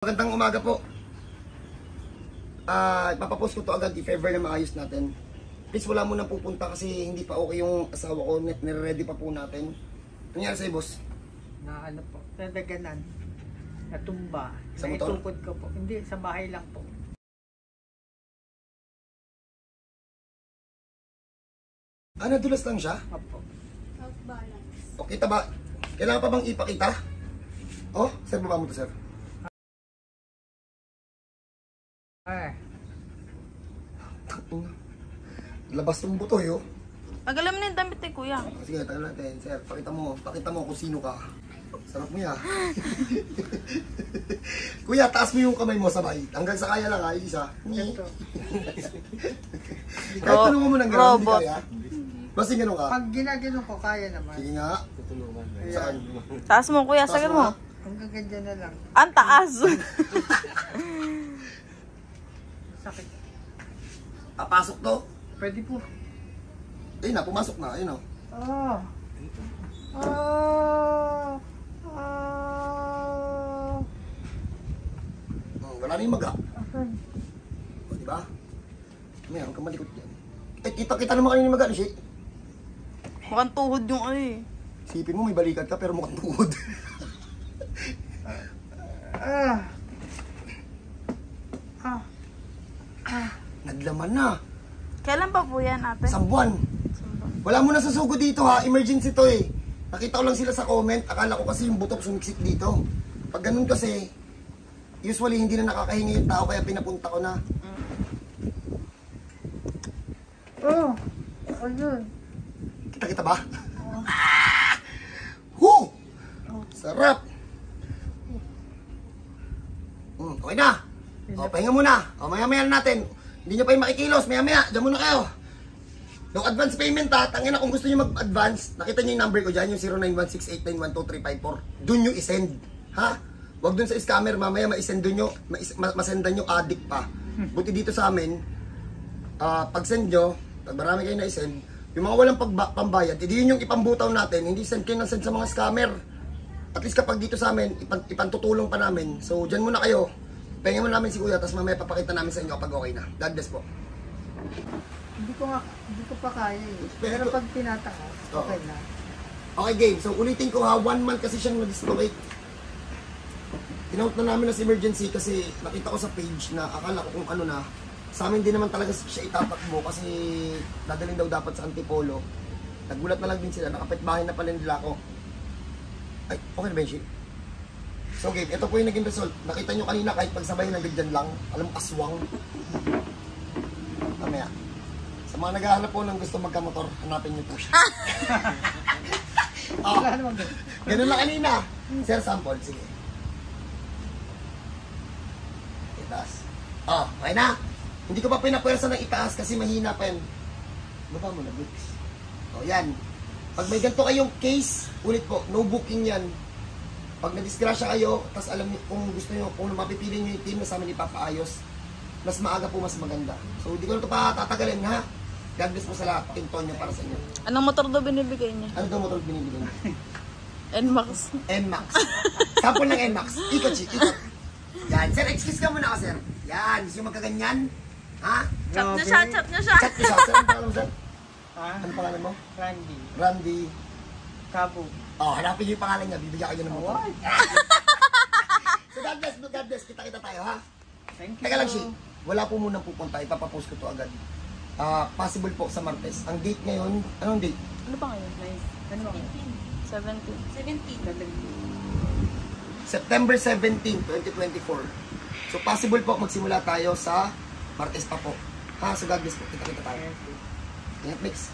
Magandang umaga po. Ipapapost ko to agad if ever na maayos natin. Please wala mo nang pupunta kasi hindi pa okay yung asawa ko. Nire-ready pa po natin. Nangyari sa'yo, boss? Na ano po, nadaganan, natumba, Sa motor? naitukod ko po. Hindi, sa bahay lang po. Nadulas lang siya? Opo. Health balance. O, kita ba? Kailangan pa bang ipakita? Oh, sir, baba mo to, sir. Eh, Labas yung buto, yo. Pagalam na yung damit eh, kuya. Sige, tagal natin, sir. Pakita mo kung sino ka. Sarap mo yan. Kuya, taas mo yung kamay mo sabay. Hanggang sa kaya lang, ha? Isa. ganito. Kahit tulungan mo ng gano'n, hindi Robot. kaya. Basta ganun ka. Pag ginagano ko, kaya naman. Sige nga. Saan? Taas mo, kuya. Taas Sabi mo, mo. ha? Hanggang ganyan na lang. Ang taas. Sakit. Papasok to. Pwede po. Ayun na, pumasok na. Ayun o. Oh. Oh. Oh. Wala na yung maga. Okay. O, diba? May ang kamalikot yan. Eh, kita naman kanina yung maga, shit. Mukhang tuhod yung ano eh. Sipin mo, may balikat ka, pero mukhang tuhod. Ah. Ah. Naglaman na. Kailan pa po yan, ate? Isang buwan. Wala mo na susugod dito, ha? Emergency to, eh. Nakita ko lang sila sa comment. Akala ko kasi yung butok sumiksik dito. Pag ganun kasi, usually hindi na nakakahinga yung tao, kaya pinapunta ko na. Oh. Ayun. Kita ba? Woo! Sarap! Okay na. O, pahinga muna. O, maya-maya na natin. Hindi nyo pa yung makikilos. Maya-maya. Diyan muna kayo. Yung advance payment, ha. Tangina, kung gusto nyo mag-advance, nakita nyo yung number ko dyan, yung 0916891234. Doon nyo isend. Ha? Huwag doon sa scammer. Mamaya ma-isend doon nyo. Masendan nyo addict pa. Buti dito sa amin, pag send nyo, pag marami kayo na-isend, yung mga walang pambayad, hindi yun yung ipambutaw natin. Hindi send kayo ng send sa mga scammer. At least kapag dito sa amin, ipantutulong pa namin. So, dyan muna kayo. Pahingin mo namin si kuya, tapos mamaya papakita namin sa inyo kapag okay na. God bless po. Hindi ko pa kaya eh. Pero Pero pag tinataas, okay na. Okay, game. So, ulitin ko ha. 1 month kasi siyang na-dislocate. Tinout na namin as emergency kasi nakita ko sa page na akala ko kung ano na. Sa amin din naman talaga siya itatakbo kasi dadalhin daw dapat sa Antipolo. Nagulat na lang din sila. Nakapitbahay na pala nila ako. Ay, okay na ba yun, Shi? So, game. Ito po yung naging result. Nakita nyo kanina kahit pagsabay na bigyan lang. Alam mo, aswang. Mamaya. Sa mga naghahanap po ng gusto magkamotor, hanapin nyo po siya. Wala naman ganun. Ganun lang kanina. Sir, sample. Sige. Itaas. Okay na. Hindi ko pa pinapwersa ng itaas kasi mahina pa yan. Baba mo na, Brooks. Yan. Pag may ganito kayong case, ulit po, no booking yan. Pag na-disgrasya kayo, tapos alam niyo kung gusto niyo, kung mapipili niyo yung team na sa amin ipapaayos, mas maaga po, mas maganda. So, hindi ko na ito pa tatagalin, ha? God bless po sa lahat. Pinton niyo para sa inyo. Anong motor daw binibigay niya? Ano daw motor binibigyan niyo? NMAX. NMAX. Sample ng NMAX. Ikot, Chi. Ikot. Yan. Sir, excuse ka muna ka, sir. Yan. Gusto yung magkaganyan? Ha? Chat niya siya, chat niya siya. Chat ko siya. Sir, ano pangalan mo, sir? Ah, Ano pangalan mo? Randy. Randy. Cabo. Hanapin niyo yung pangalan niya. Bibigyan kayo ng motor. Award. So, God bless. Kita-kita tayo, ha? Thank you. Teka lang, Shi. Wala po munang pupunta. Ipapapost ko to agad. Possible po sa Martes. Ang date ngayon, anong date? Ano pa ngayon? Ano ba? 17. September 17, 2024. So, possible po magsimula tayo sa Martes pa po. Ha? So, God bless po. Kita-kita tayo. Ingat, mix.